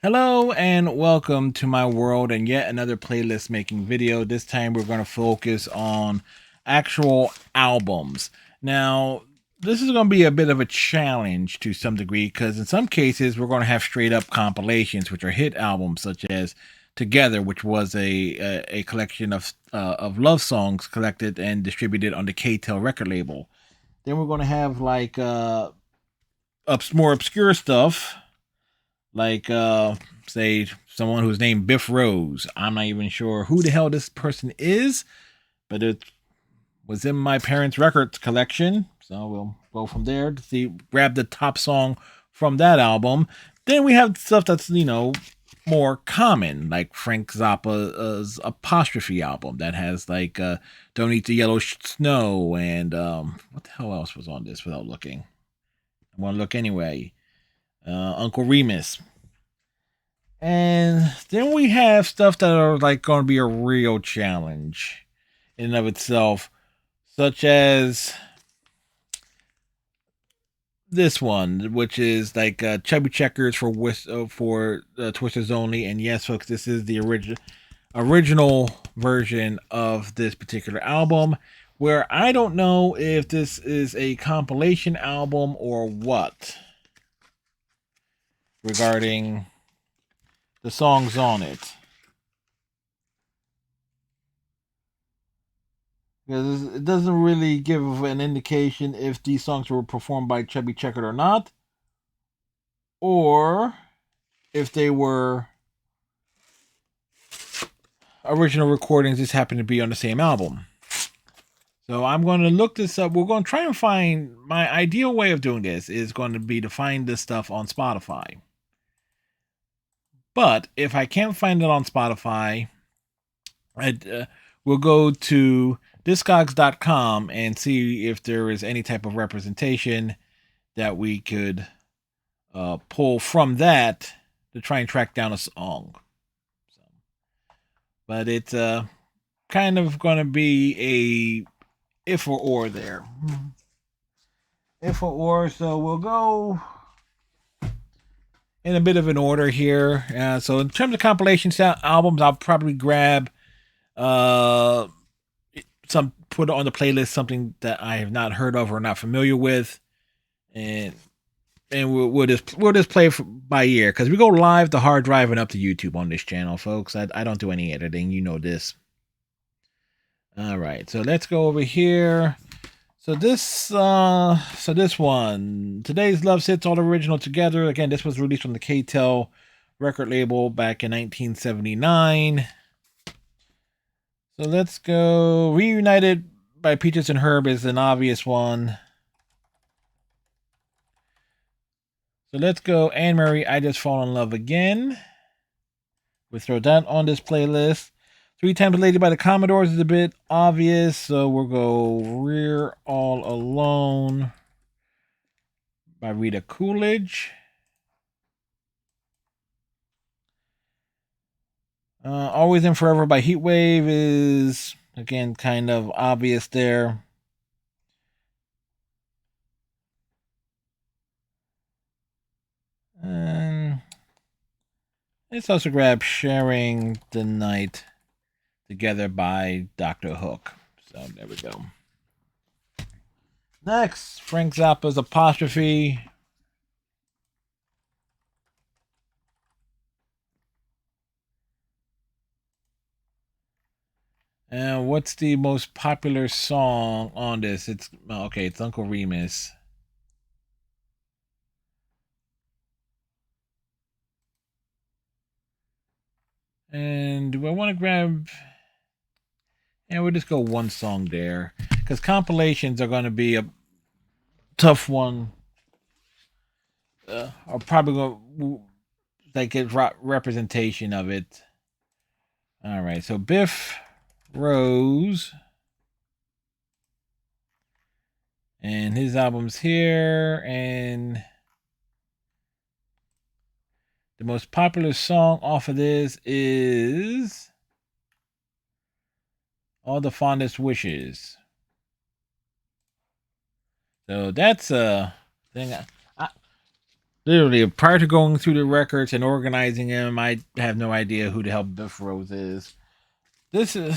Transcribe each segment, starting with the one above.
Hello and welcome to my world and yet another playlist making video. This time we're going to focus on actual albums. Now, this is going to be a bit of a challenge to some degree because in some cases we're going to have straight up compilations, which are hit albums, such as Together, which was a collection of love songs collected and distributed on the K-Tel record label. Then we're going to have like more obscure stuff like say someone who's named Biff Rose. I'm not even sure who the hell this person is, but it was in my parents' records collection. So we'll go from there to see grab the top song from that album. Then we have stuff that's more common, like Frank Zappa's Apostrophe album that has like Don't Eat the Yellow Snow and what the hell else was on this without looking. I want to look anyway. Uncle Remus. And then we have stuff that are like going to be a real challenge in and of itself, such as this one, which is like Chubby Checkers for Twisters Only. And yes, folks, this is the original version of this particular album, where I don't know if this is a compilation album or what regarding the songs on it. Because it doesn't really give an indication if these songs were performed by Chubby Checker or not, or if they were original recordings just happen to be on the same album. So I'm going to look this up. We're going to try and find my ideal way of doing this is going to be to find this stuff on Spotify. But if I can't find it on Spotify, we'll go to discogs.com and see if there is any type of representation that we could pull from that to try and track down a song. So, but it's kind of going to be a if or there. If or, so we'll go in a bit of an order here. So in terms of compilation albums, I'll probably grab some put on the playlist something that I have not heard of or not familiar with, and we'll just play by ear because we go live to hard drive and up to YouTube on this channel, folks. I don't do any editing, you know this. All right, so let's go over here. So this one, Today's Love Sits All Original Together. Again, this was released on the K-Tel record label back in 1979. So let's go. Reunited by Peaches and Herb is an obvious one. So let's go. Anne Marie, I Just Fall in Love Again. We'll throw that on this playlist. Three Times a Lady by the Commodores is a bit obvious, so we'll go We're All Alone by Rita Coolidge. Always and Forever by Heatwave is, again, kind of obvious there. And let's also grab Sharing the Night Together by Dr. Hook. So there we go. Next, Frank Zappa's Apostrophe. And what's the most popular song on this? It's okay, it's Uncle Remus. And do I want to grab? And we'll just go one song there because compilations are going to be a tough one. Are probably going to like get representation of it. All right, so Biff Rose and his album's here, and the most popular song off of this is All the Fondest Wishes. So that's a thing. Literally, prior to going through the records and organizing them, I have no idea who the hell Biff Rose is. This is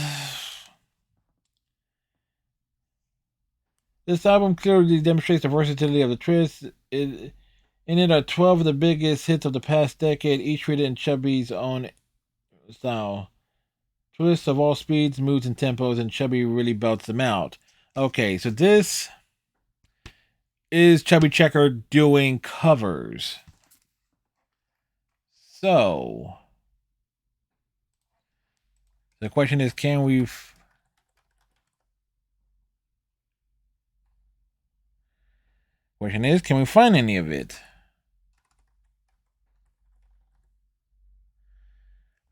this album clearly demonstrates the versatility of the Tris. In it are 12 of the biggest hits of the past decade, each written in Chubby's own style. Twists of all speeds, moods, and tempos, and Chubby really belts them out. Okay, so this is Chubby Checker doing covers. So the question is, can we? Question is, can we find any of it?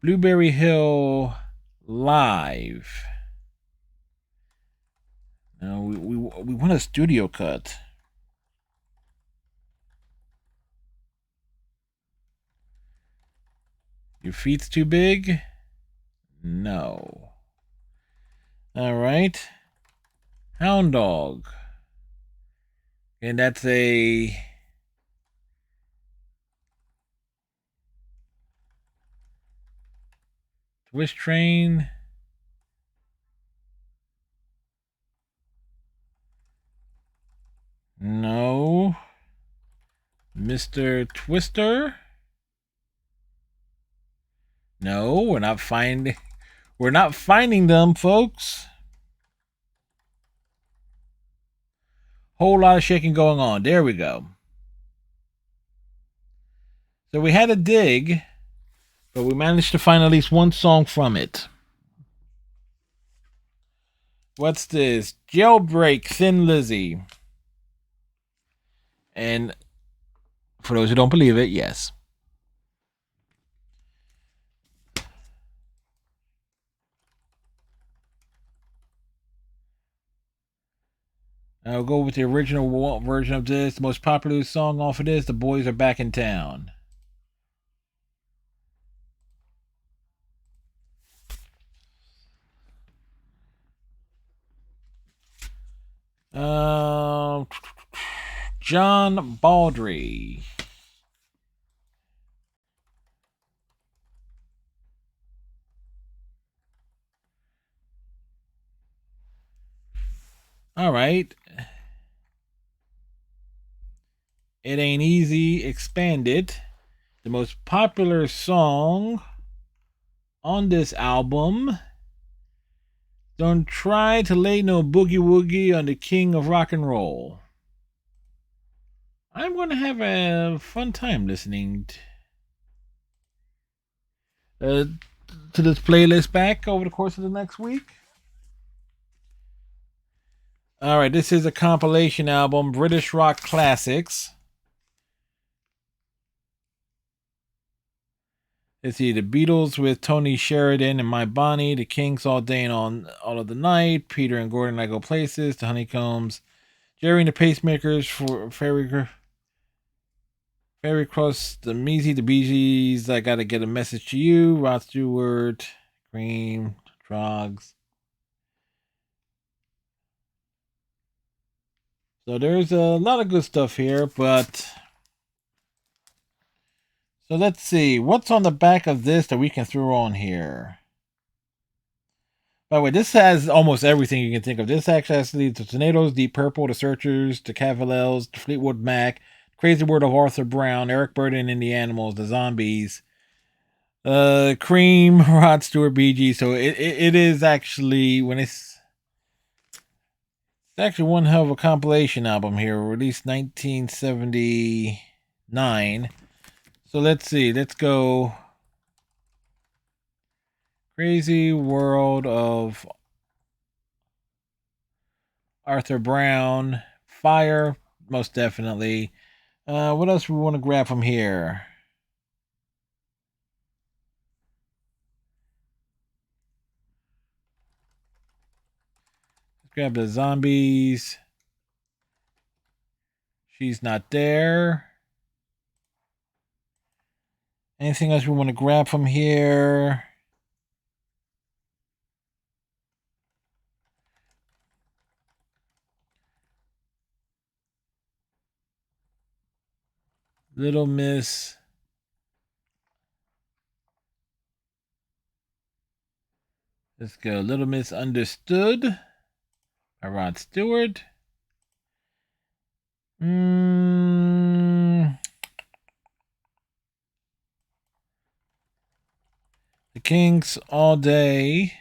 Blueberry Hill live. No, we want a studio cut. Your feet's too big? No. All right. Hound Dog. And that's a Twist Train. No. Mr. Twister. No, we're not finding them, folks. Whole lot of shaking going on. There we go. So we had a dig, but we managed to find at least one song from it. What's this? Jailbreak, Thin Lizzy. And for those who don't believe it, yes. I'll go with the original version of this. The most popular song off of this, The Boys Are Back in Town. John Baldry. All right. It Ain't Easy Expanded. The most popular song on this album. Don't try to lay no boogie woogie on the king of rock and roll. I'm going to have a fun time listening to this playlist back over the course of the next week. All right, this is a compilation album, British Rock Classics. Let's see, the Beatles with Tony Sheridan and My Bonnie, the Kinks All Day and All of the Night, Peter and Gordon I Go Places, the Honeycombs, Jerry and the Pacemakers for Fairy Cross, the Measy, the Bee Gees, I Gotta Get a Message to You, Rod Stewart, Cream, Trogs. So there's a lot of good stuff here, but so let's see. What's on the back of this that we can throw on here? By the way, this has almost everything you can think of. This actually has the Tornadoes, Deep Purple, the Searchers, the Cavaliers, the Fleetwood Mac, Crazy World of Arthur Brown, Eric Burdon and the Animals, the Zombies, Cream, Rod Stewart, Bee Gees. So it is actually it's actually one hell of a compilation album here, released 1979. So let's see. Let's go. Crazy World of Arthur Brown. Fire, most definitely. What else we want to grab from here? Let's grab the Zombies. She's Not There. Anything else we want to grab from here? Little Miss. Let's go. Little Miss Understood by Rod Stewart. The Kinks, All Day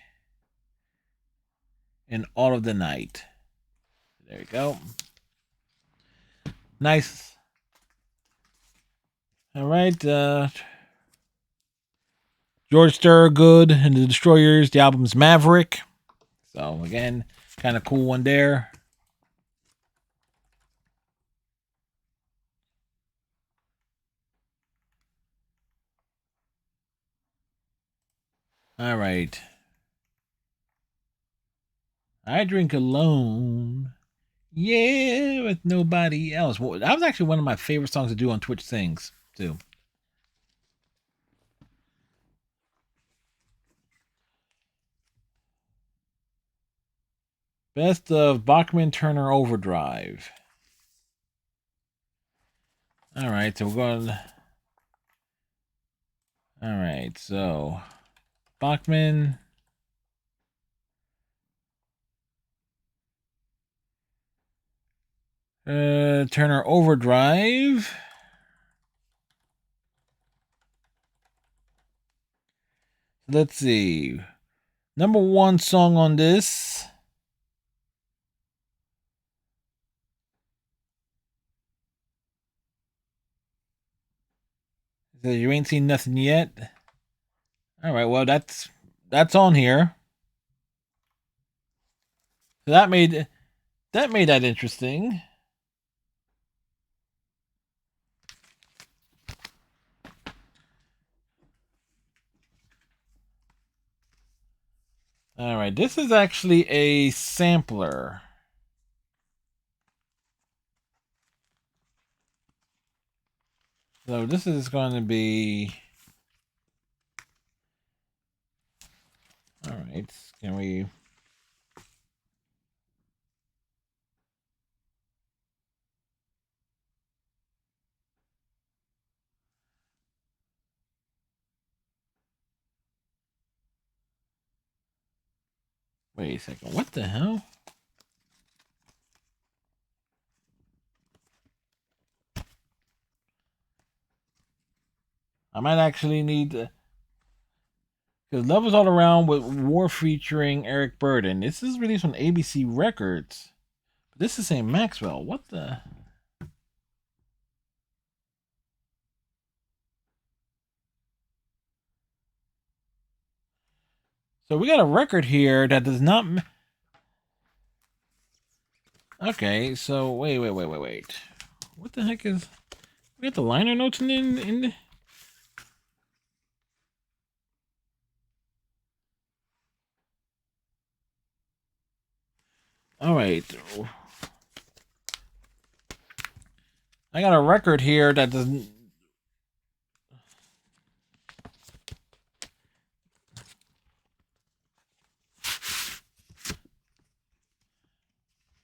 and All of the Night. There you go. Nice. All right. George Thorogood and the Destroyers. The album's Maverick. So again, kind of cool one there. All right. I drink alone. Yeah, with nobody else. Well, that was actually one of my favorite songs to do on Twitch Sings, too. Best of Bachman Turner Overdrive. All right, so we're going. All right, so Bachman. Turner Overdrive. Let's see. Number one song on this. You ain't seen nothing yet. All right, well that's on here. So that made that interesting. All right, this is actually a sampler. So this is going to be. All right, can we? Wait a second. What the hell? I might actually need to. Because Love Is All Around with War featuring Eric Burdon. This is released on ABC Records. But this is saying Maxwell. What the? So we got a record here that does not. Okay, so wait. What the heck is? We got the liner notes in the. All right. I got a record here that doesn't.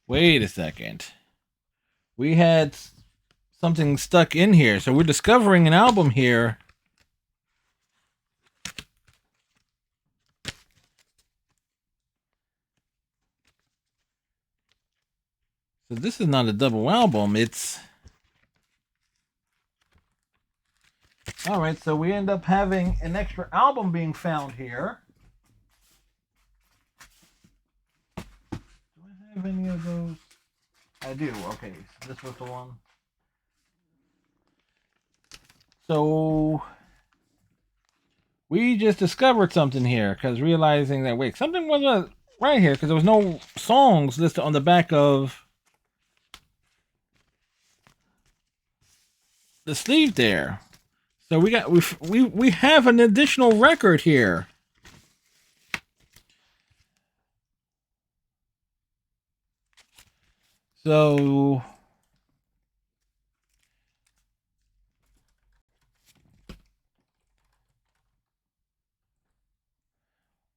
Wait a second. We had something stuck in here, so we're discovering an album here. So this is not a double album. It's. All right, so we end up having an extra album being found here. Do I have any of those? I do. Okay, so this was the one. So we just discovered something here because realizing that wait, something wasn't right here because there was no songs listed on the back of the sleeve there. So we have an additional record here. So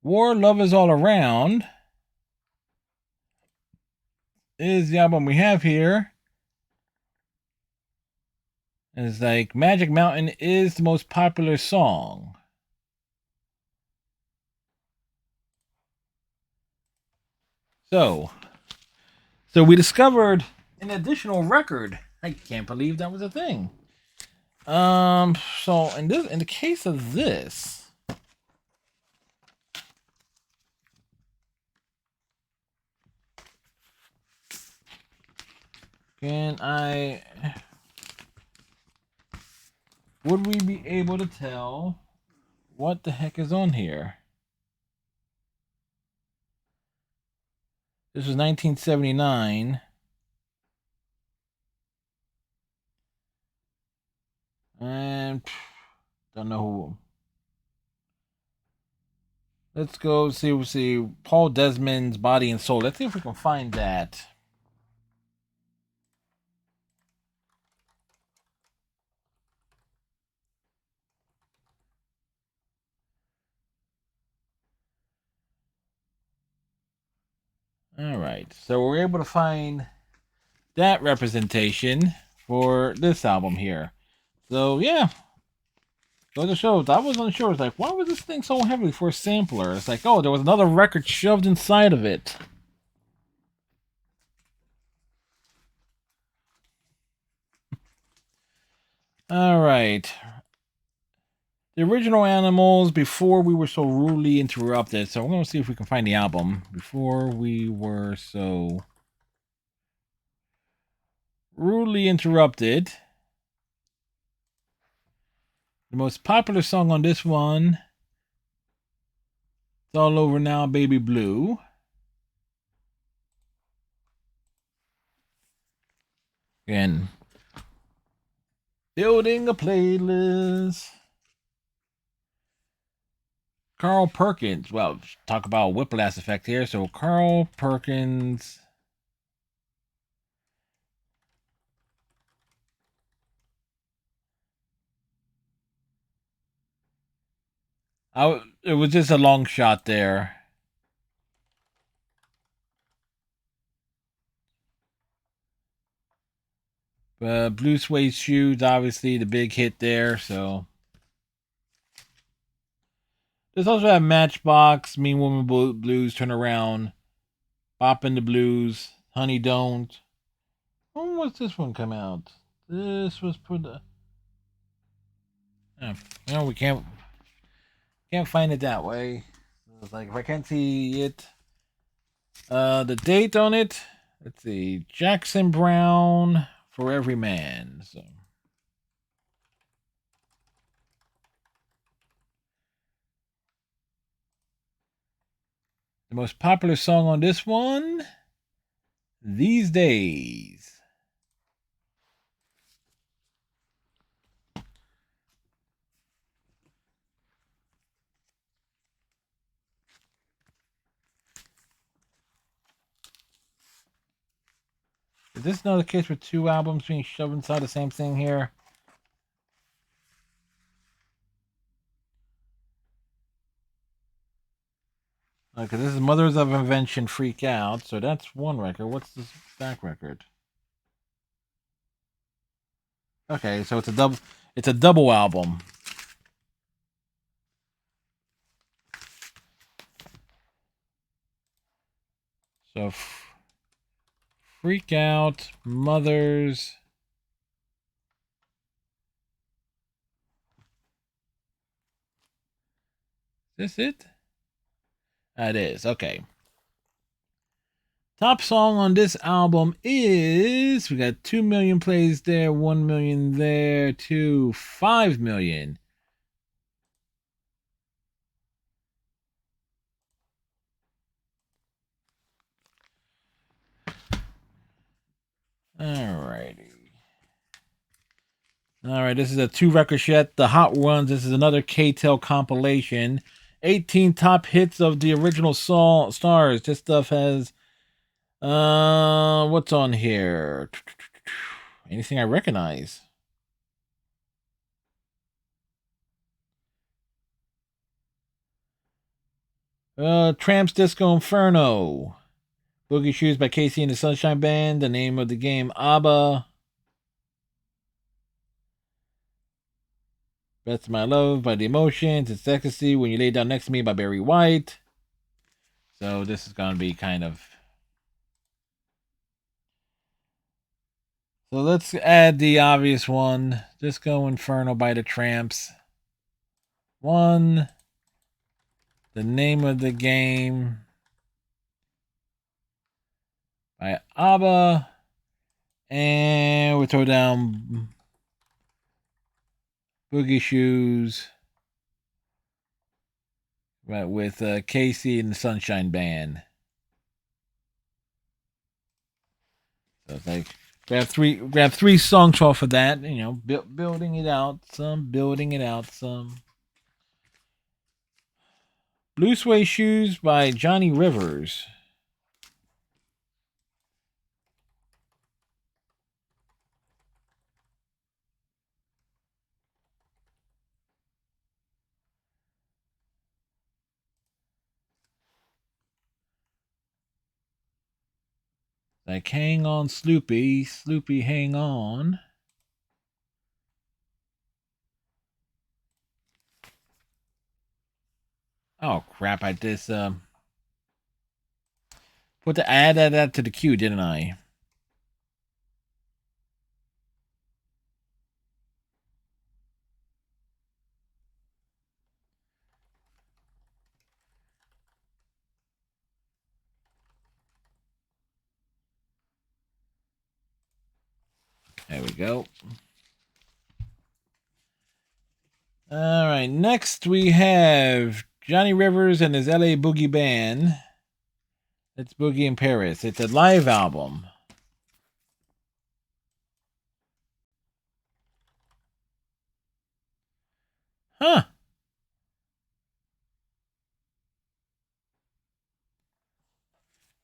War Love Is All Around is the album we have here. And it's like Magic Mountain is the most popular song. So we discovered an additional record. I can't believe that was a thing. So in the case of this, would we be able to tell what the heck is on here? This was 1979. And don't know who. Let's go see. We'll see Paul Desmond's Body and Soul. Let's see if we can find that. All right, so we're able to find that representation for this album here. So yeah, goes to show. I was unsure. It's like, why was this thing so heavy for a sampler? It's like, oh, there was another record shoved inside of it. All right. The original Animals before we were so rudely interrupted. So we're going to see if we can find the album before we were so rudely interrupted. The most popular song on this one, It's All Over Now, Baby Blue. Again, building a playlist. Carl Perkins. Well, talk about whiplash effect here. So Carl Perkins. It was just a long shot there. Blue Suede Shoes, obviously the big hit there. So there's also that Matchbox, Mean Woman Blues, Turn Around, Boppin' the Blues, Honey Don't. When was this one come out? This was put. We can't find it that way. It's like if I can't see it, the date on it. Let's see, Jackson Browne, For Every Man. So. The most popular song on this one, These Days. Is this another case with two albums being shoved inside the same thing here? Okay, this is Mothers of Invention Freak Out, so that's one record. What's this back record? Okay, so it's a double album. So Freak Out, Mothers. Is this it? That is, okay. Top song on this album is, we got 2 million plays there, 1 million there, 5 million. Alrighty. Alright, this is a 2 record set, The Hot Ones. This is another K-Tel compilation. 18 top hits of the original stars. This stuff has what's on here? Anything I recognize? Tramps Disco Inferno. Boogie Shoes by KC and the Sunshine Band. The name of the game, ABBA. Best of My Love by The Emotions. It's Ecstasy When You Lay Down Next to Me by Barry White. So this is going to be kind of... So let's add the obvious one. Disco Inferno by the Tramps. One. The Name of the Game by ABBA. And we'll throw down Boogie Shoes with Casey and the Sunshine Band. So it's like grab three songs off of that. You know, building it out some. Blue Suede Shoes by Johnny Rivers. Like, hang on, Sloopy. Sloopy, hang on. Oh, crap. I just, added that to the queue, didn't I? There we go. All right. Next, we have Johnny Rivers and his LA Boogie Band. It's Boogie in Paris. It's a live album. Huh.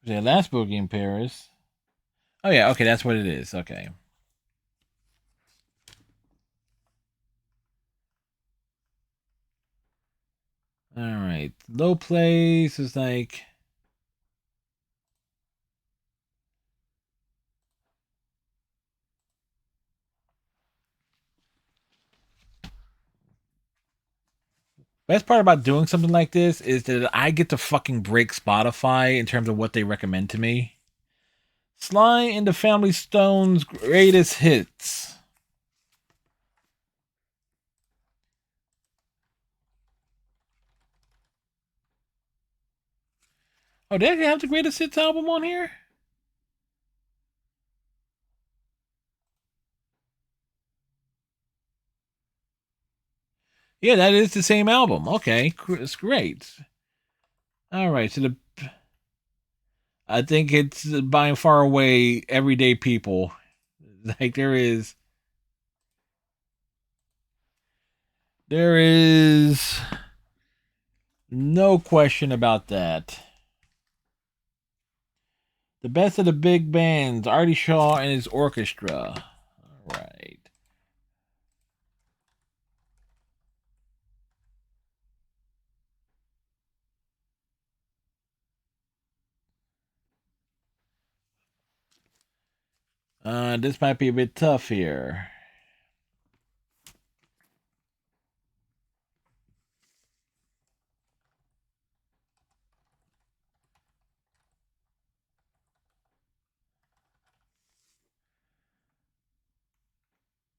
The last Boogie in Paris. Oh, yeah. Okay. That's what it is. Okay. All right. Low Place is like... Best part about doing something like this is that I get to fucking break Spotify in terms of what they recommend to me. Sly and the Family Stone's greatest hits. Oh, did they have the greatest hits album on here? Yeah, that is the same album. Okay, it's great. All right, so I think it's by and far away Everyday People. Like there is no question about that. The best of the big bands, Artie Shaw and his orchestra. All right. This might be a bit tough here.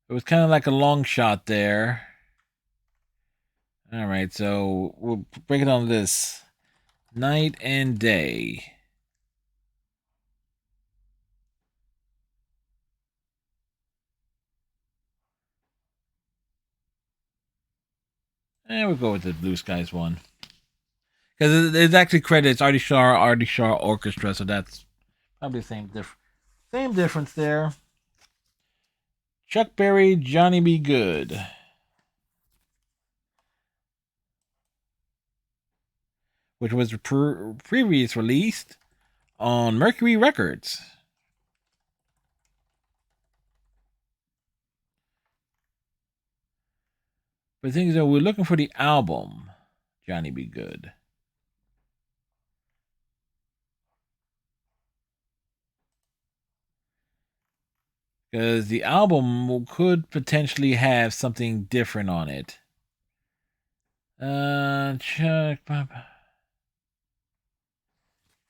It was kind of like a long shot there. All right, so we'll break it on this. Night and Day. And we'll go with the Blue Skies one. Because it actually credits Artie Shaw Orchestra, so that's probably the same difference there. Chuck Berry, Johnny B. Good. Which was previous released on Mercury Records. But the thing is that we're looking for the album, Johnny B. Good. Because the album could potentially have something different on it. Check.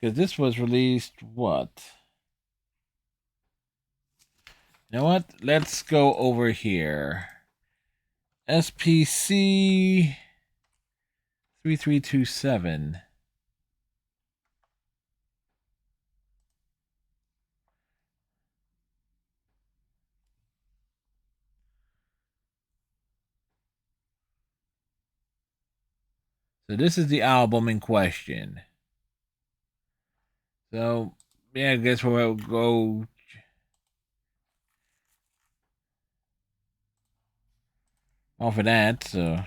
Because this was released what? You know what? Let's go over here. SPC 3327. So this is the album in question. So yeah, I guess we'll go off of that. So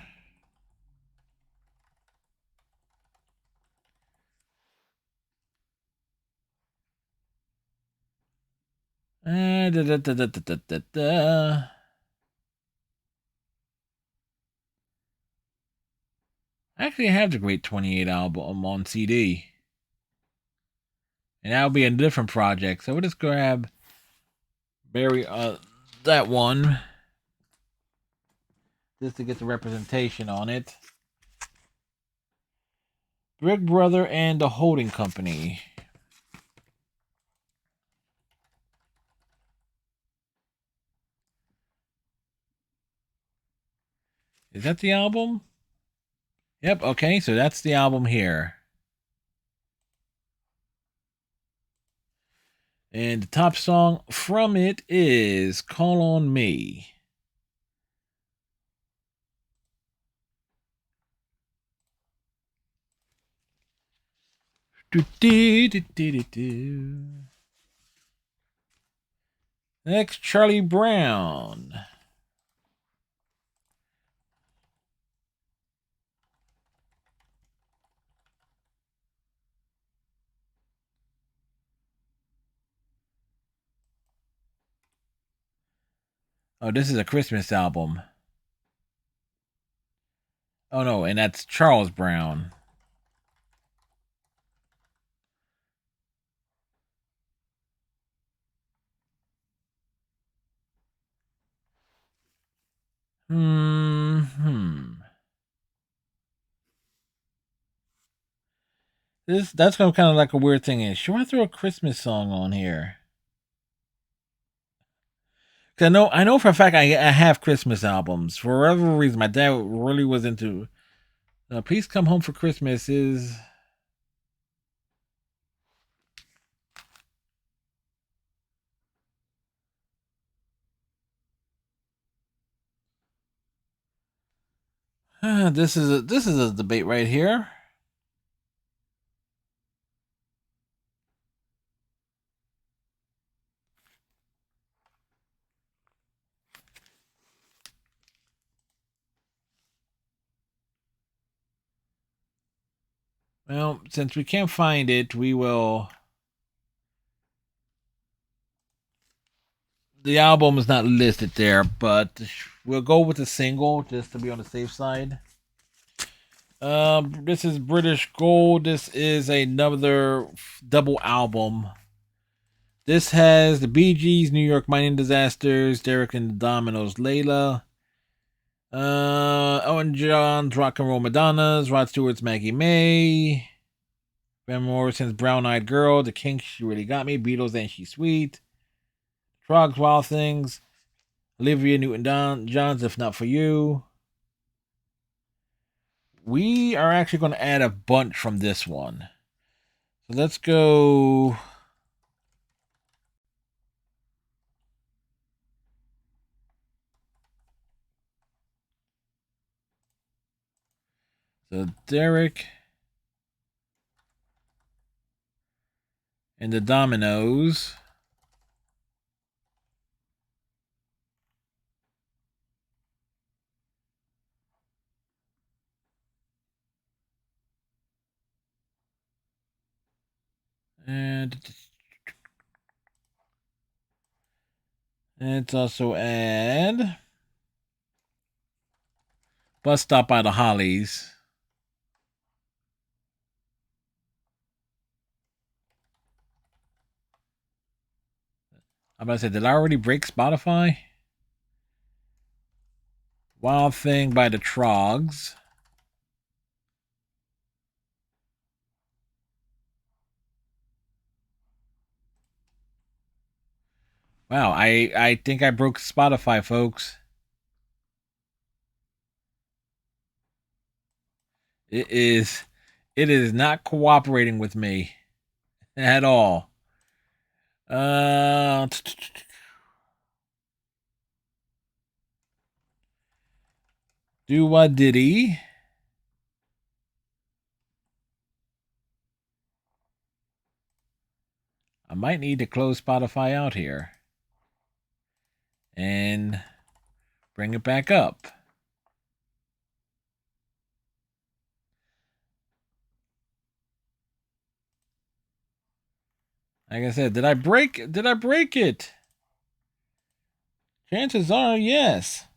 da, da, da, da, da, da, da. I actually have the Great 28 album on CD. And that'll be a different project. So we'll just grab Barry that one. Just to get the representation on it. Brick Brother and the Holding Company. Is that the album? Yep, okay, so that's the album here. And the top song from it is Call on Me. Next, Charlie Brown. Oh, this is a Christmas album. Oh no, and that's Charles Brown. That's kind of like a weird thing. Is should I throw a Christmas song on here? Cause I know for a fact I have Christmas albums. For whatever reason, my dad really was into. Please Come Home for Christmas is. This is a debate right here. Well, since we can't find it, we will. The album is not listed there, but we'll go with the single just to be on the safe side. This is British Gold. This is another double album. This has the Bee Gees, New York Mining Disasters, Derek and the Dominoes, Layla, Owen John's Rock and Roll Madonnas, Rod Stewart's Maggie May, Van Morrison's Brown Eyed Girl, The Kinks, She Really Got Me, Beatles, and She's Sweet, Frogs, Wild Things, Olivia Newton-John's If Not For You. We are actually going to add a bunch from this one. So let's go. So Derek and the Dominoes. And let's also add Bus Stop by the Hollies. I'm about to say, did I already break Spotify? Wild Thing by the Trogs. Wow, I think I broke Spotify, folks. It is it is not cooperating with me at all. Uh Do what diddy? I might need to close Spotify out here and bring it back up. Like I said, did I break it? Chances are yes.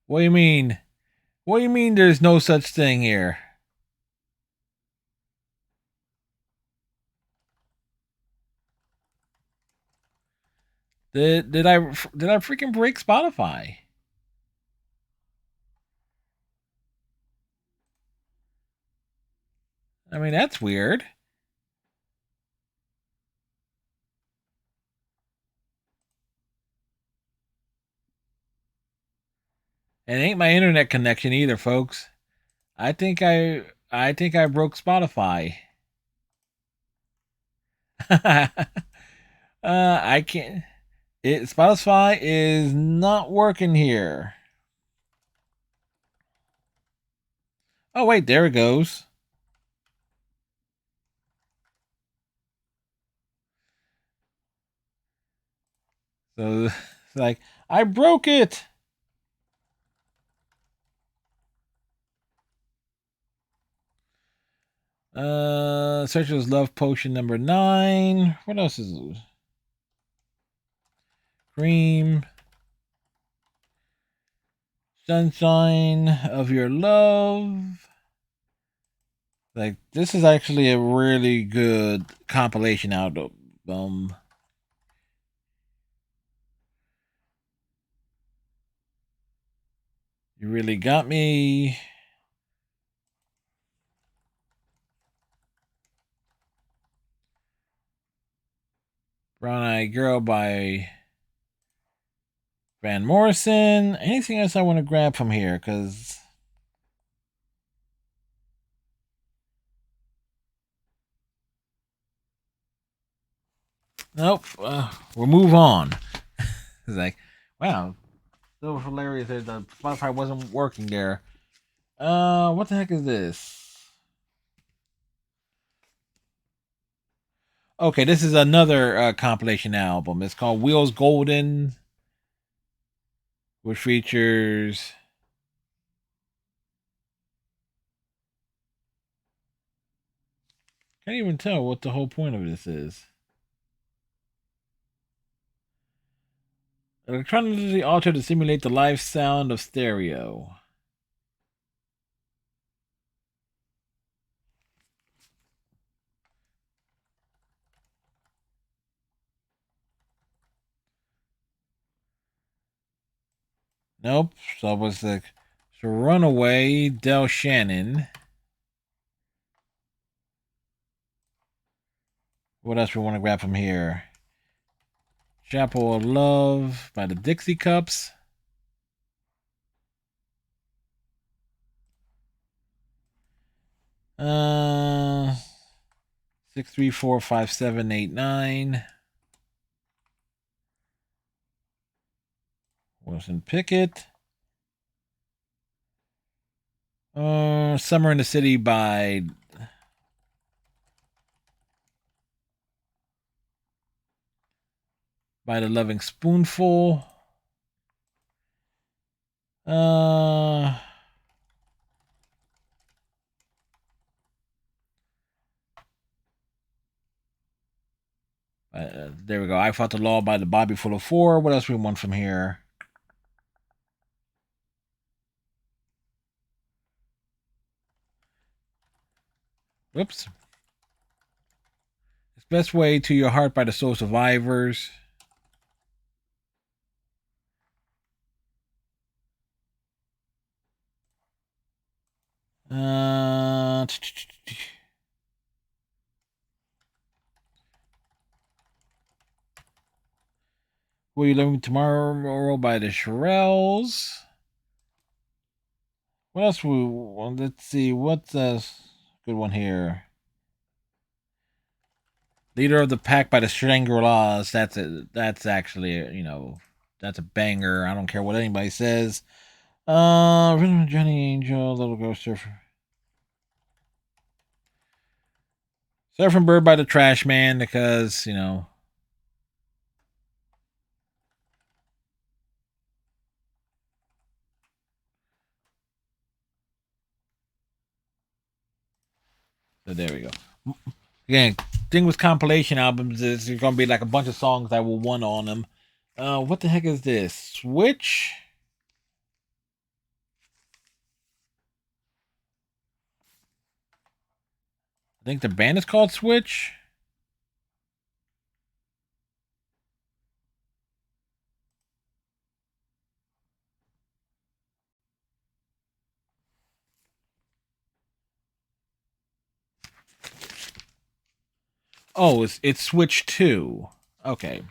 What do you mean? What do you mean there's no such thing here? Did I freaking break Spotify? I mean, that's weird. It ain't my internet connection either, folks. I think I broke Spotify. I can't. Spotify is not working here. Oh wait, there it goes. So it's like I broke it. Searchers love potion number 9. What else is it? Cream. Sunshine of Your Love. Like, this is actually a really good compilation album. You Really Got Me. Brown Eyed Girl by Van Morrison. Anything else I want to grab from here? Because nope. We'll move on. It's like, wow, so hilarious that the Spotify wasn't working there. What the heck is this? Okay, this is another compilation album. It's called Wheels Golden, which features. Can't even tell what the whole point of this is. Electronically altered to simulate the live sound of stereo. Nope. So it was the Runaway Del Shannon. What else we want to grab from here? Chapel of Love by the Dixie Cups. Uh 6345789. Wilson Pickett. Summer in the City by the Loving Spoonful. Uh there we go. I Fought the Law by the Bobby Full of Four. What else we want from here? Whoops. It's Best Way to Your Heart by the Soul Survivors. Uh, Will You Love Me Tomorrow by the Shirelles. What else? Well, let's see. What's a good one here? Leader of the Pack by the Shangri-Las. That's it. That's actually, that's a banger. I don't care what anybody says. Johnny Angel, Little Ghost Surfer. Surfing Bird by the Trash Man because, so there we go. Again, thing with compilation albums is there's gonna be like a bunch of songs that will one on them. What the heck is this? Switch? I think the band is called Switch. Oh, it's Switch 2. Okay.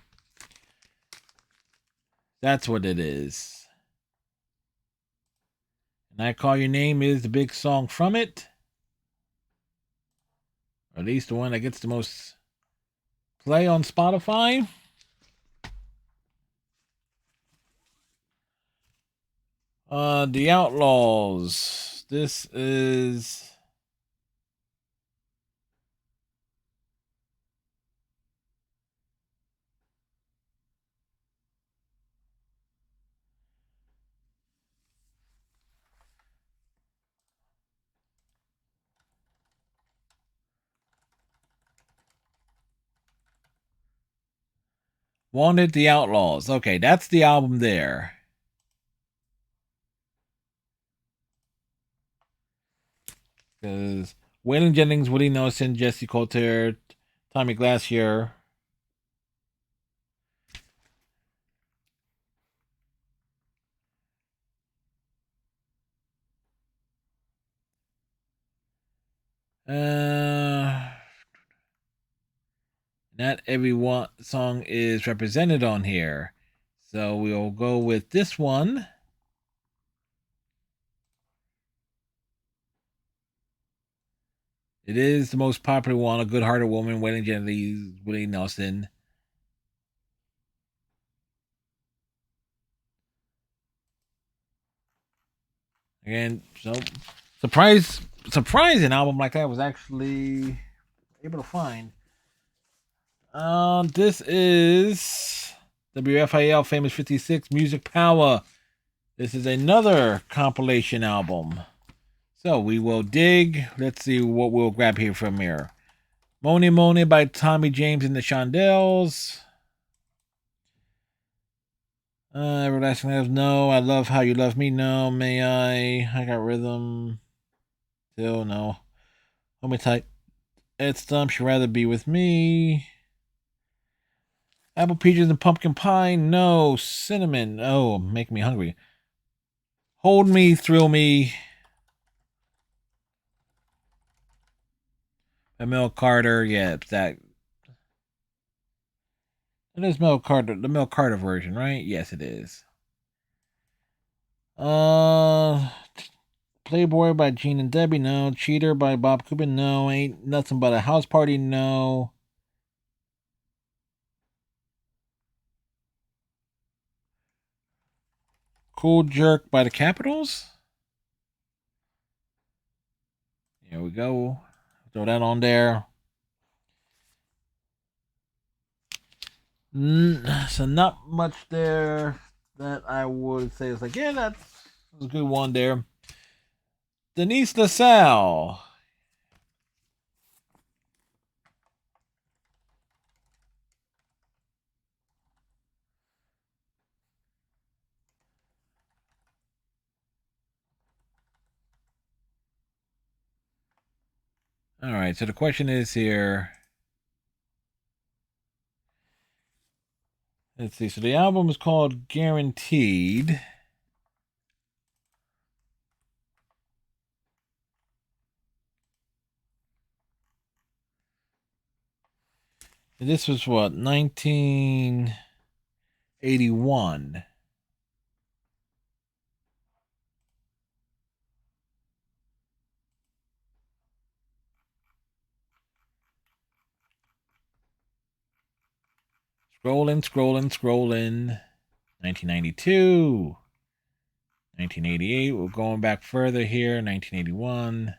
That's what it is. And I Call Your Name is the big song from it. Or at least the one that gets the most play on Spotify. The Outlaws. This is Wanted the Outlaws. Okay, that's the album there. Because Waylon Jennings, Willie Nelson, Jesse Coulter, Tommy Glacier. Not every song is represented on here. So we'll go with this one. It is the most popular one, A Good Hearted Woman, Waylon Jennings, Willie Nelson. Again, so surprising album like that was actually able to find. This is WFIL Famous 56 Music Power. This is another compilation album. So we will dig. Let's see what we'll grab here from here. Money Money by Tommy James and the Shondells. Everlasting Love, no. I Love How You Love Me, no. May I Got Rhythm. Still, no. Hold me tight. Ed Stump, She'd Rather Be With Me. Apple Peaches and Pumpkin Pie, no. Cinnamon, oh, Make Me Hungry. Hold Me, Thrill Me. Mel Carter, yeah, that. It is Mel Carter, the Mel Carter version, right? Yes, it is. Playboy by Gene and Debbie, no. Cheater by Bob Cuban, no. Ain't Nothing But a House Party, no. Cool Jerk by the Capitals. Here we go. Throw that on there. So not much there that I would say is like, yeah, that's a good one there. Denise LaSalle. All right, so the question is here. Let's see. So the album is called Guaranteed. This was what, 1981. Scrolling. 1992. 1988. We're going back further here. 1981.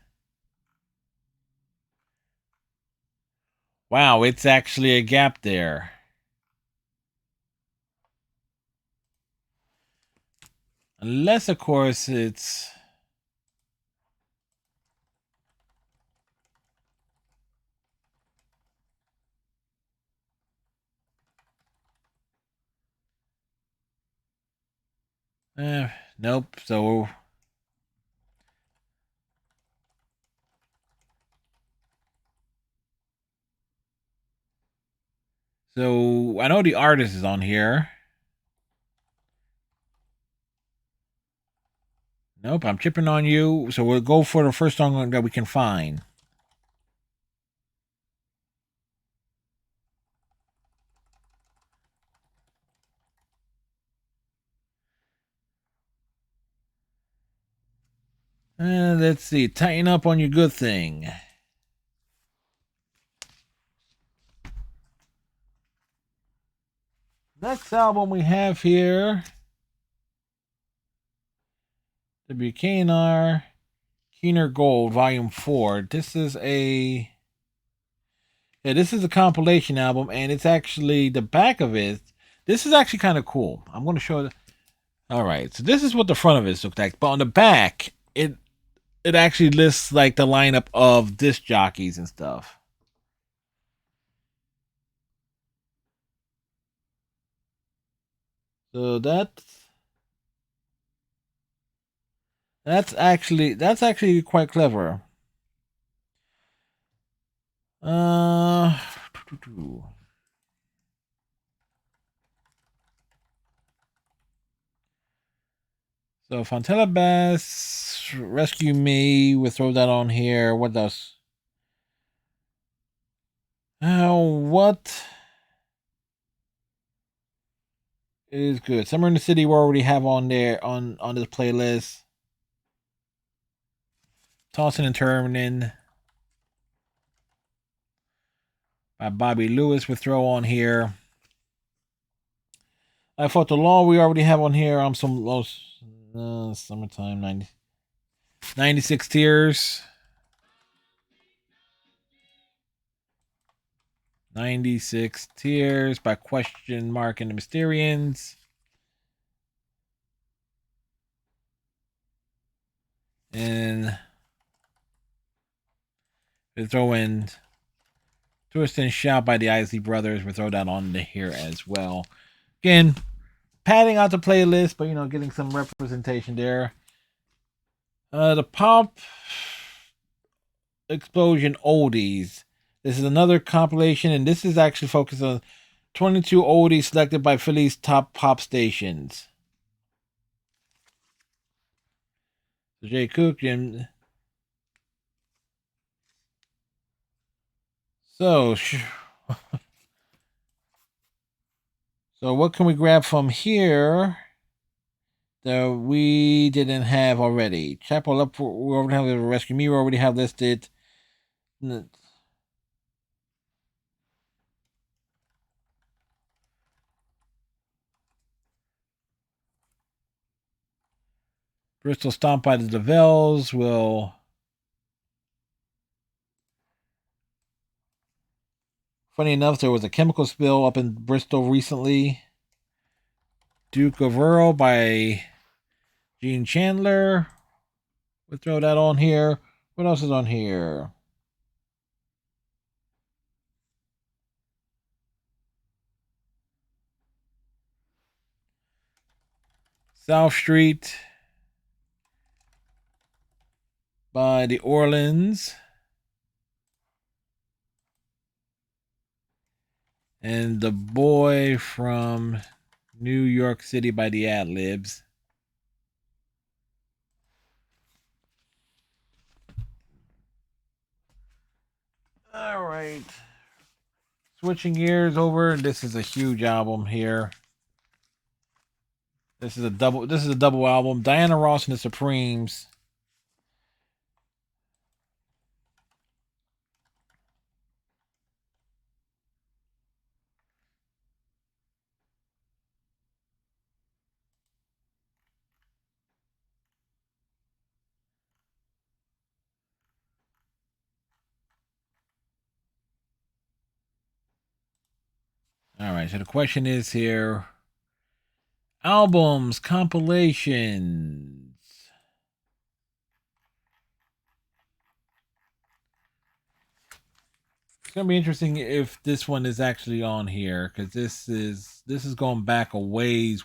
Wow, it's actually a gap there. Unless, of course, it's... Nope. So I know the artist is on here. Nope, I'm chipping on you. So we'll go for the first song that we can find. Let's see. Tighten up on your good thing. Next album we have here, WKNR Keener Gold Volume 4. This is a compilation album, and it's actually the back of it. This is actually kind of cool. I'm going to show it. All right, so this is what the front of it looks like, but on the back, it actually lists like the lineup of disc jockeys and stuff. So that's actually quite clever. Uh, so Fontella Bass, Rescue Me. We'll throw that on here. What else? What is good? Summer in the City we already have on there on this playlist. Tossing and Turning by Bobby Lewis we throw on here. I Fought the Law we already have on here. I'm some Summertime 96 Tears. 96 Tears by Question Mark and the Mysterians. And we throw in Twist and Shout by the Isley Brothers. We throw that on here as well. Again, padding out the playlist, but getting some representation there. The Pop Explosion Oldies. This is another compilation, and this is actually focused on 22 oldies selected by Philly's top pop stations. So Jay Cook, Jim. So what can we grab from here that we didn't have already? Chapel Up, we already have Rescue Me, we already have listed. Bristol Stomp by the DeVelles will. Funny enough, there was a chemical spill up in Bristol recently. Duke of Earl by Gene Chandler. We'll throw that on here. What else is on here? South Street by the Orleans. And The Boy from New York City by the Ad-Libs. All right. Switching gears over, this is a huge album here. This is a double album. Diana Ross and the Supremes. All right, so the question is here, albums, compilations. It's gonna be interesting if this one is actually on here, because this is going back a ways.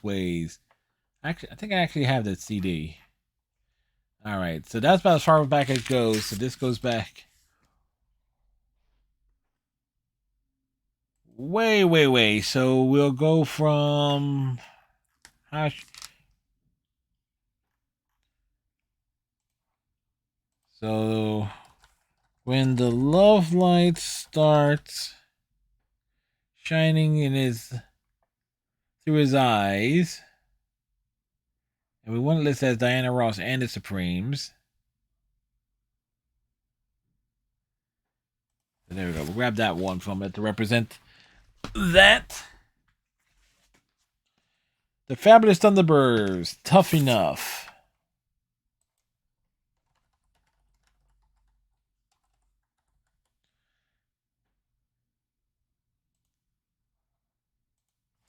Actually, I think I actually have that CD. All right, so that's about as far back as it goes. So this goes back way. So we'll go from so when the love light starts shining through his eyes, and we want to list as Diana Ross and the Supremes. So there we go. We'll grab that one from it to represent that. The Fabulous Thunderbirds, Tough Enough.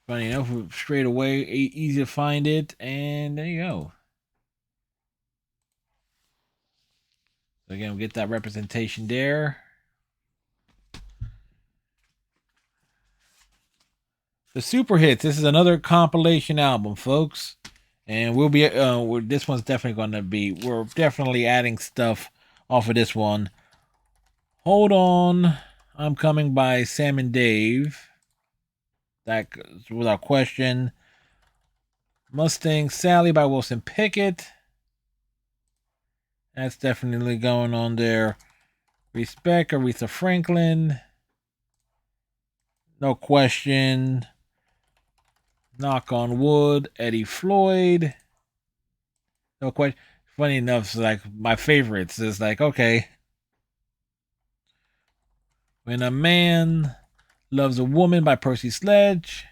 Funny enough, straight away, easy to find it, and there you go. So again, we get that representation there. The Super Hits. This is another compilation album, folks, and we'll be. This one's definitely going to be. We're definitely adding stuff off of this one. Hold On, I'm Coming by Sam and Dave. That without question. Mustang Sally by Wilson Pickett. That's definitely going on there. Respect, Aretha Franklin. No question. Knock on Wood, Eddie Floyd. No question. Funny enough, it's like my favorites is like, okay. When a Man Loves a Woman by Percy Sledge.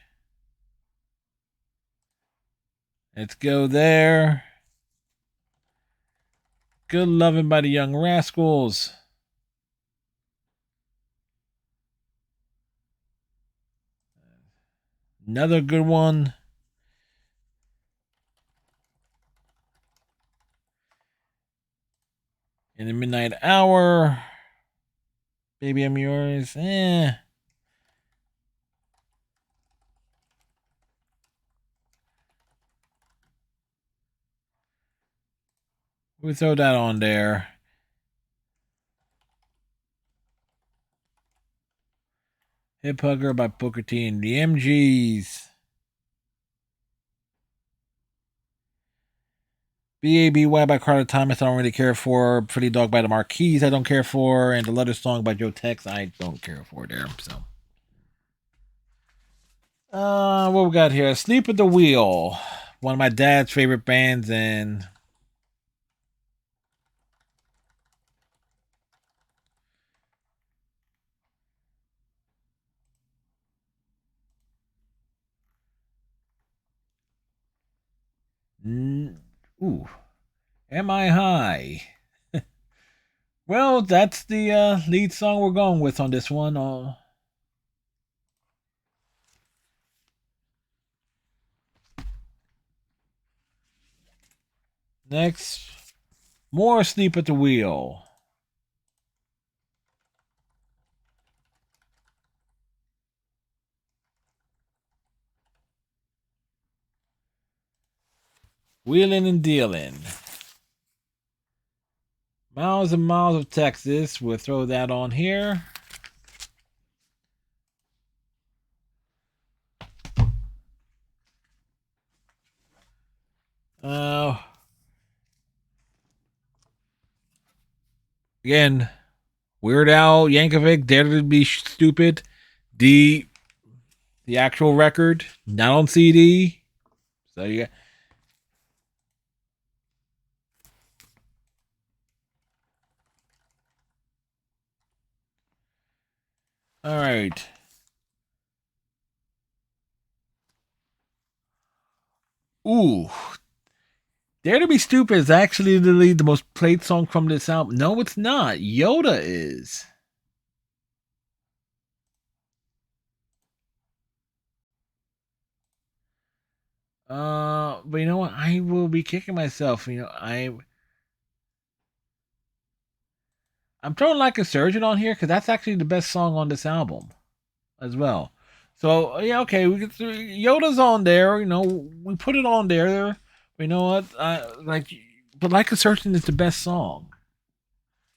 Let's go there. Good Lovin' by the Young Rascals. Another good one. In the Midnight Hour. Baby, I'm Yours. We throw that on there. Hip Hugger by Booker T and the MGs. BABY by Carter Thomas, I don't really care for. Pretty Dog by the Marquis, I don't care for. And the Letter Song by Joe Tex, I don't care for there. So, what we got here? Sleep at the Wheel, one of my dad's favorite bands, and ooh, Am I High? Well, that's the lead song we're going with on this one. Next, more Sleep at the Wheel. Wheeling and Dealing. Miles and Miles of Texas. We'll throw that on here. Again, Weird Al Yankovic, Dare to Be Stupid. the the actual record, not on CD. So you got. All right. Ooh, Dare to Be Stupid is actually the most played song from this album. No, it's not. Yoda is. But you know what? I will be kicking myself. I'm throwing Like a Surgeon on here because that's actually the best song on this album as well. So yeah, okay, we get Yoda's on there. We put it on there. But you know what? But Like a Surgeon is the best song.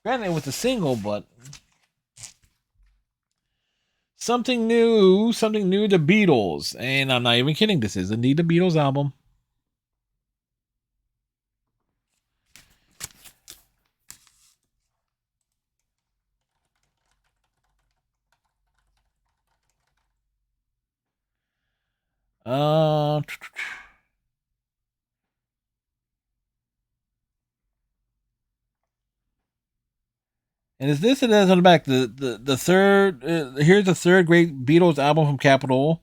Granted, it was a single, but something new. The Beatles, and I'm not even kidding. This is indeed the Beatles album. Uh, and is this? It is on the back. The third. Here's the third great Beatles album from Capitol.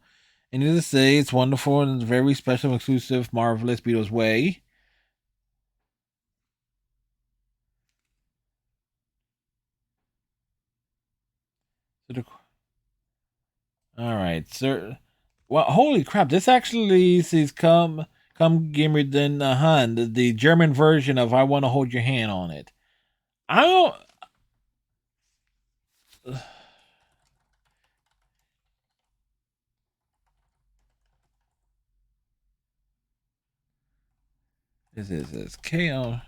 And needless to say, it's wonderful and it's very special, exclusive, marvelous Beatles way. All right, sir. Well, holy crap! This actually says "Come give me den Hand," the German version of "I Want to Hold Your Hand" on it. I don't. This KO.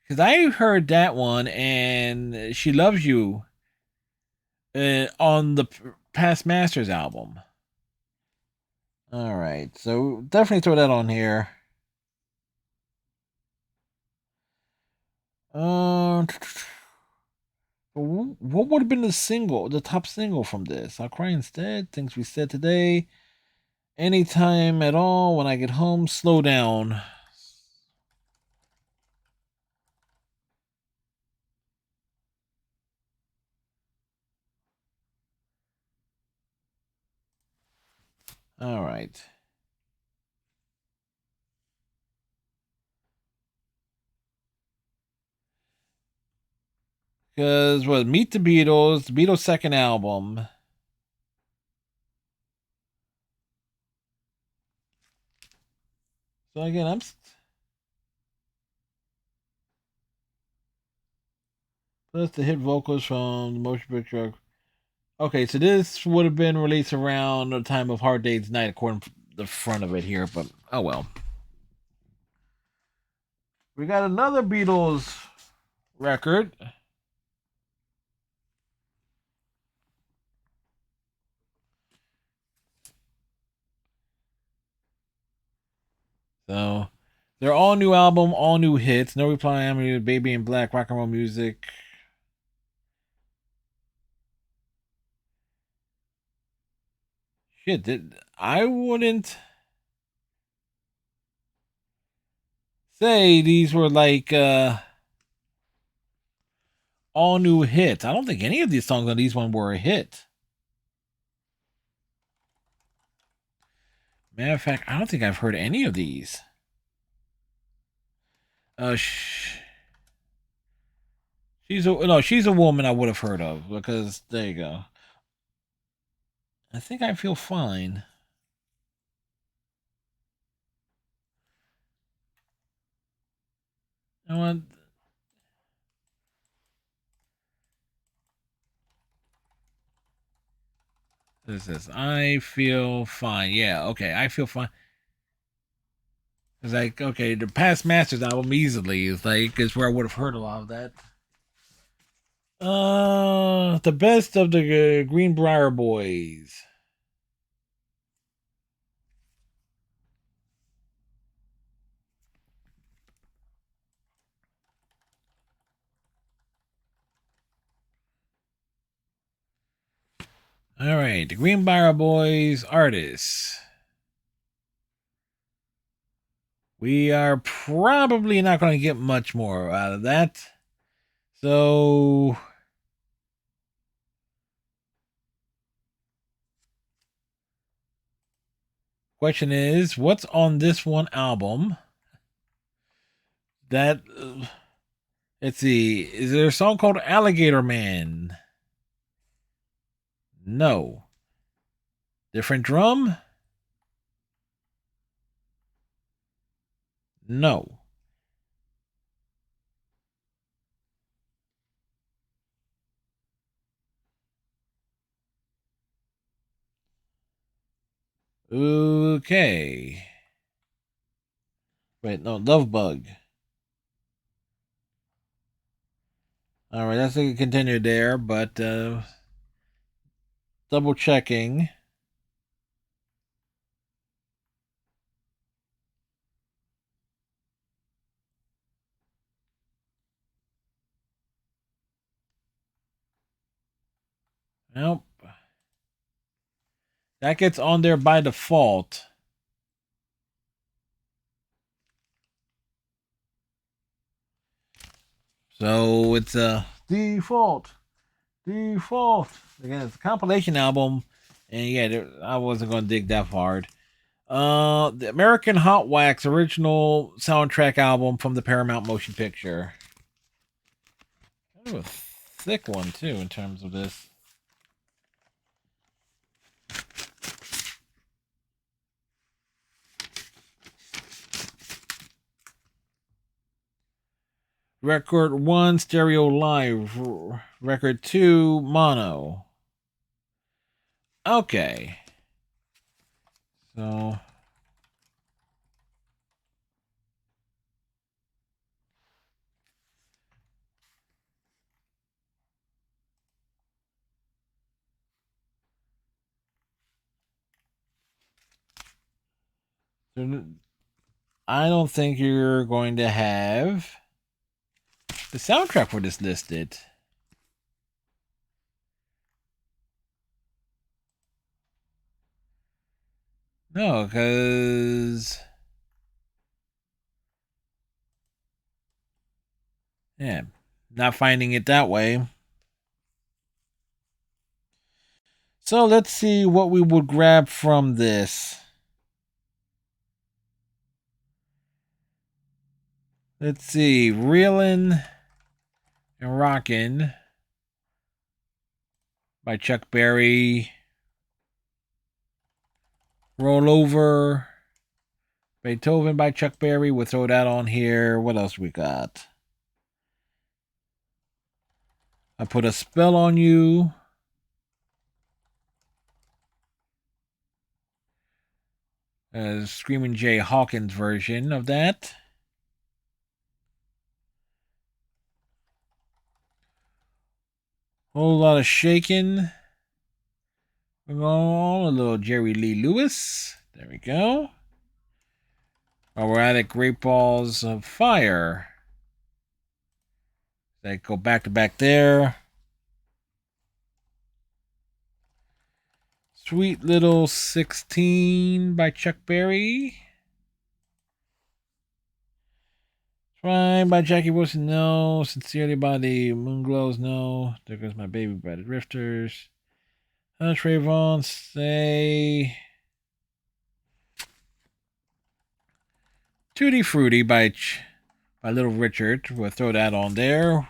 Because I heard that one and "She Loves You" on the Past Masters album. All right, so definitely throw that on here. Uh, what would have been the top single from this? I'll cry instead. Things we said today. Anytime at all. When I get home, slow down. All right. Because what? Meet the Beatles' second album. So again, plus the hit vocals from the motion picture. Okay, so this would have been released around the time of Hard Day's Night, according to the front of it here. But oh well. We got another Beatles record. So their all new album, all new hits. No Reply, I'm Baby in Black, rock and roll music. Shit, I wouldn't say these were like all new hits. I don't think any of these songs on these one were a hit. Matter of fact, I don't think I've heard any of these. Uh, sh- she's a woman I would have heard of because there you go. I think I feel fine. You know what? This is I feel fine. Yeah, okay, I feel fine. It's like okay, the Past Masters album easily is where I would have heard a lot of that. The best of the Greenbrier Boys. All right, the Greenbrier Boys artists. We are probably not going to get much more out of that. So, question is, what's on this one album? That, let's see, is there a song called Alligator Man? No. Different drum? No. Okay. Wait, no, Love Bug. All right, that's a continue there, but double checking. Nope. That gets on there by default. So it's a default. Default. Again, it's a compilation album. And yeah, I wasn't going to dig that hard. The American Hot Wax original soundtrack album from the Paramount Motion Picture. Kind of a thick one, too, in terms of this. Record 1, stereo live. Record 2, mono. Okay. So. I don't think you're going to have the soundtrack for this listed. No, because yeah, not finding it that way. So let's see what we would grab from this. Let's see, Reelin' and Rockin' by Chuck Berry. Roll Over, Beethoven by Chuck Berry. We'll throw that on here. What else we got? I Put a Spell on You. Screaming Jay Hawkins version of that. Whole lot of shaking. Oh, a little Jerry Lee Lewis. There we go. While we're at it, Great Balls of Fire. They go back to back there. Sweet Little 16 by Chuck Berry. Trying by Jackie Wilson, no. Sincerely by the Moonglows, no. There Goes My Baby by the Drifters. Trayvon, say. Tutti Frutti by Little Richard. We'll throw that on there.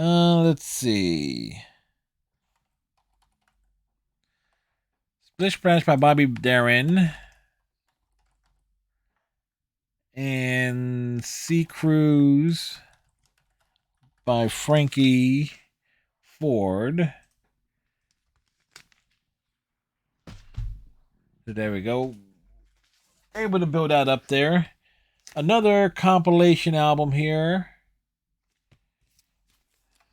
Let's see. Splish Splash by Bobby Darin. And Sea Cruise by Frankie Ford. So there we go. Able to build that up there. Another compilation album here.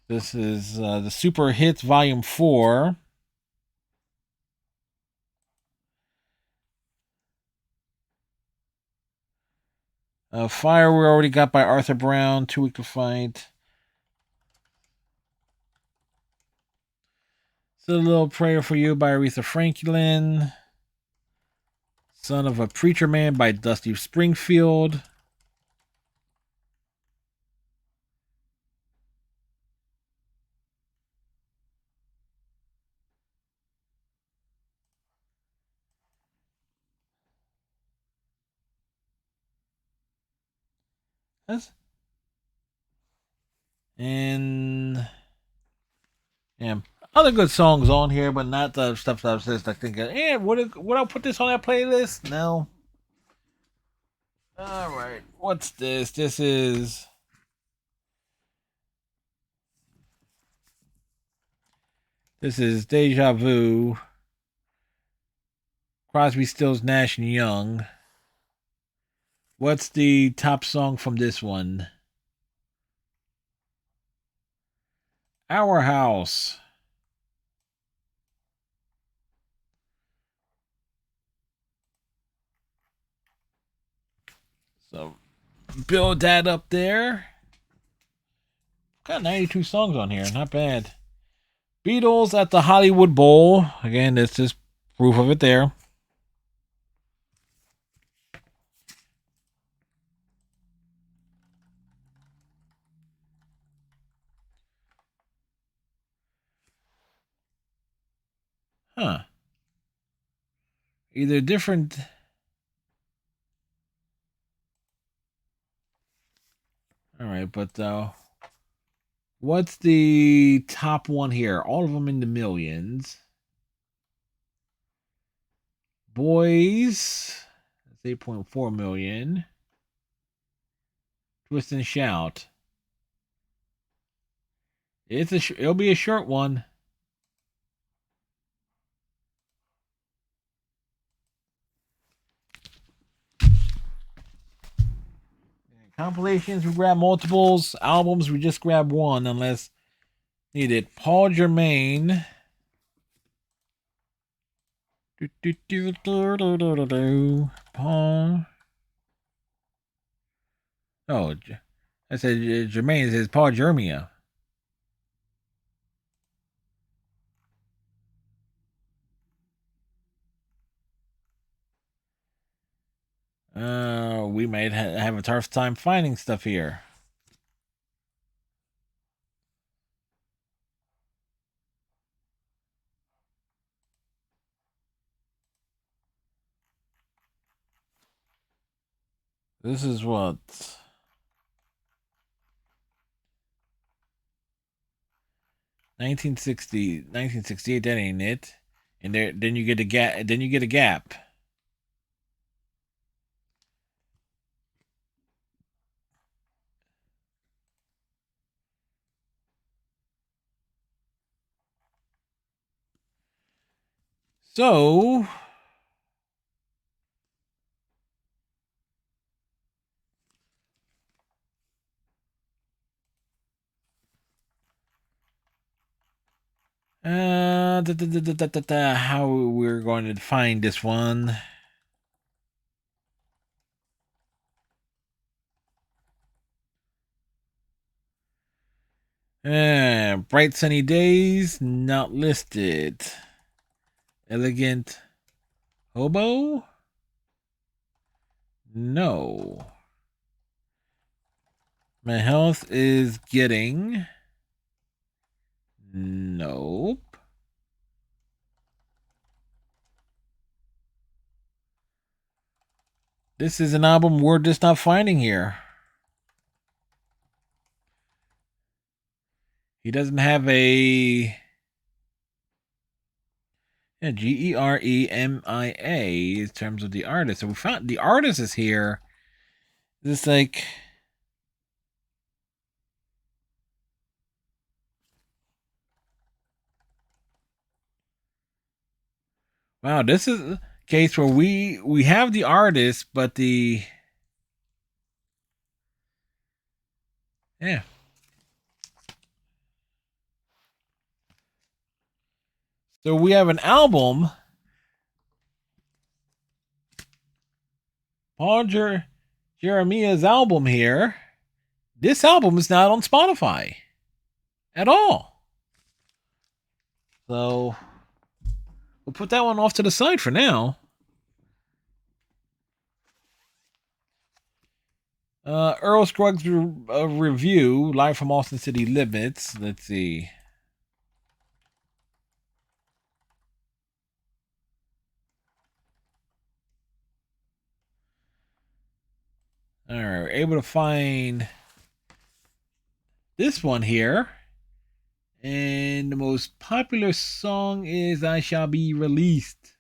This is the Super Hits Volume 4. Fire we already got by Arthur Brown. Too Weak to Fight. Still a Little Prayer for You by Aretha Franklin. Son of a Preacher Man by Dusty Springfield. And yeah, other good songs on here, but not the stuff that I was just like thinking, would I put this on that playlist? No. All right, what's this? This is Deja Vu. Crosby, Stills, Nash and Young. What's the top song from this one? Our House. So build that up there. Got 92 songs on here. Not bad. Beatles at the Hollywood Bowl. Again, this is proof of it there. Huh. Either different. All right, but what's the top one here? All of them in the millions. Boys, that's 8.4 million. Twist and Shout. It'll be a short one. Compilations, we grab multiples. Albums, we just grab one unless needed. Paul Germain. Paul. Oh, I said Germain. It says Paul Germia. We might have a tough time finding stuff here. This is what 1968. That ain't it. And then you get a gap. Then you get a gap. So how we're going to find this one? Bright Sunny Days, not listed. Elegant Hobo? No. My health is getting. Nope. This is an album we're just not finding here. He doesn't have a Geremia in terms of the artist. So we found the artist is here. It's like wow, this is a case where we have the artist, but the yeah. So we have an album. Paul Jeremiah's album here. This album is not on Spotify at all. So we'll put that one off to the side for now. Earl Scruggs review, live from Austin City Limits. Let's see. All right, we're able to find this one here. And the most popular song is I Shall Be Released.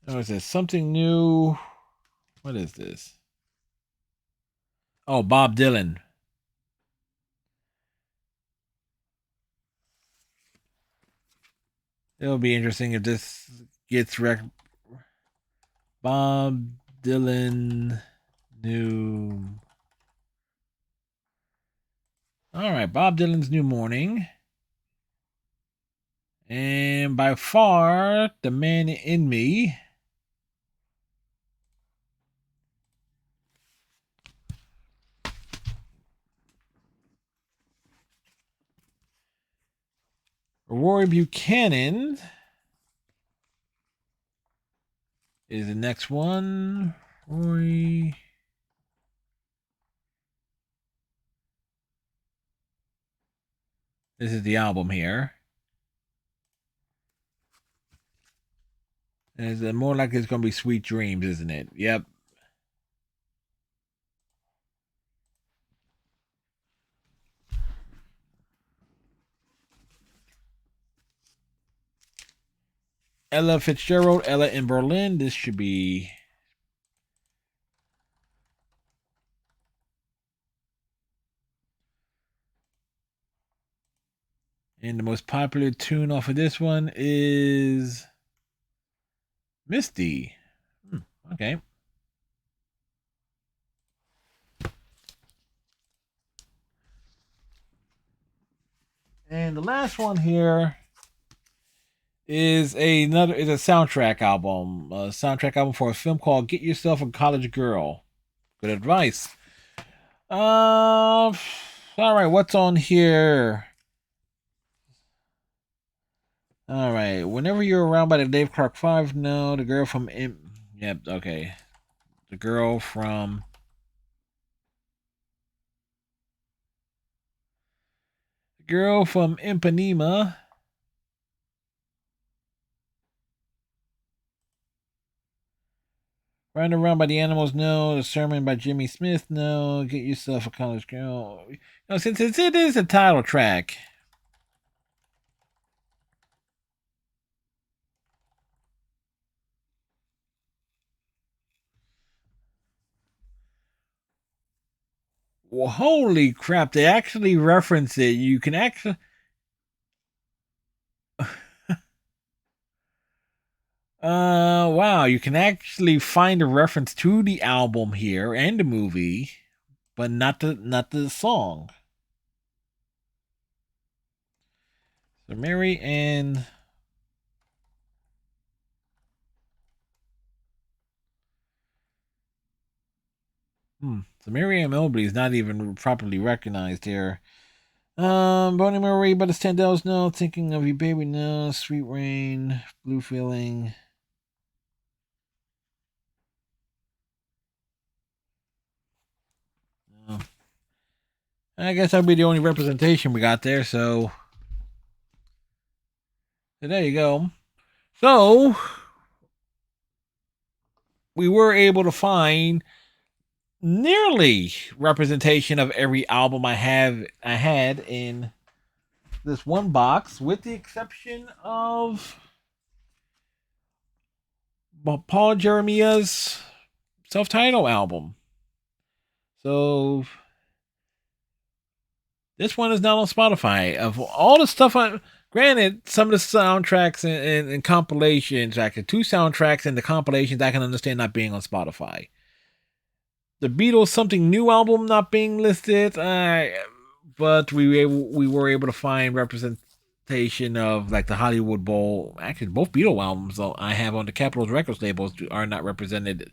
Oh, is this something new? What is this? Oh, Bob Dylan. It'll be interesting if this gets Bob Dylan new. All right, Bob Dylan's New Morning. And by far, The Man in Me. Rory Buchanan is the next one. Rory. This is the album here. It's more like it's going to be Sweet Dreams, isn't it? Yep. Ella Fitzgerald, Ella in Berlin. This should be. And the most popular tune off of this one is Misty. Okay. And the last one here is a soundtrack album. A soundtrack album for a film called Get Yourself a College Girl. Good advice. All right, what's on here? All right, whenever you're around by the Dave Clark 5, no, the girl from yep, okay. The girl from Ipanema. Round around by the animals, no. The sermon by Jimmy Smith, no. Get yourself a college girl. No, since it is a title track. Well, holy crap! They actually reference it. You can actually. Wow, you can actually find a reference to the album here and the movie, but not the song. So Mary and so Mary Ann Mobley is not even properly recognized here. Bonnie Marie by the Standells, no. Thinking of You Baby, no. Sweet Rain, Blue Feeling. I guess that'd be the only representation we got there, so there you go. So we were able to find nearly representation of every album I had in this one box, with the exception of Paul Jeremiah's self-titled album. So this one is not on Spotify. Of all the stuff granted, some of the soundtracks and compilations, like the two soundtracks and the compilations, I can understand not being on Spotify. The Beatles Something New album not being listed, but we were able to find representation of like the Hollywood Bowl. Actually, both Beatle albums I have on the Capitol Records labels are not represented.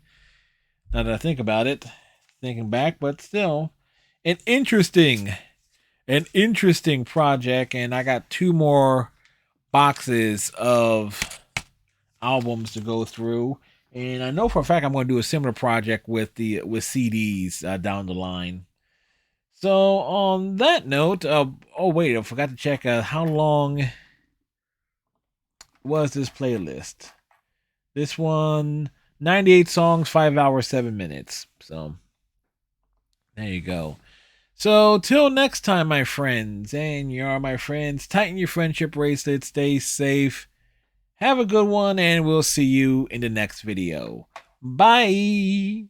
Now that I think about it, thinking back, but still, an interesting, an interesting project. And I got 2 more boxes of albums to go through. And I know for a fact I'm going to do a similar project with CDs down the line. So on that note, oh wait, I forgot to check how long was this playlist. This one, 98 songs, 5 hours, 7 minutes. So there you go. So till next time, my friends, and you are my friends, tighten your friendship bracelet, stay safe, have a good one, and we'll see you in the next video. Bye.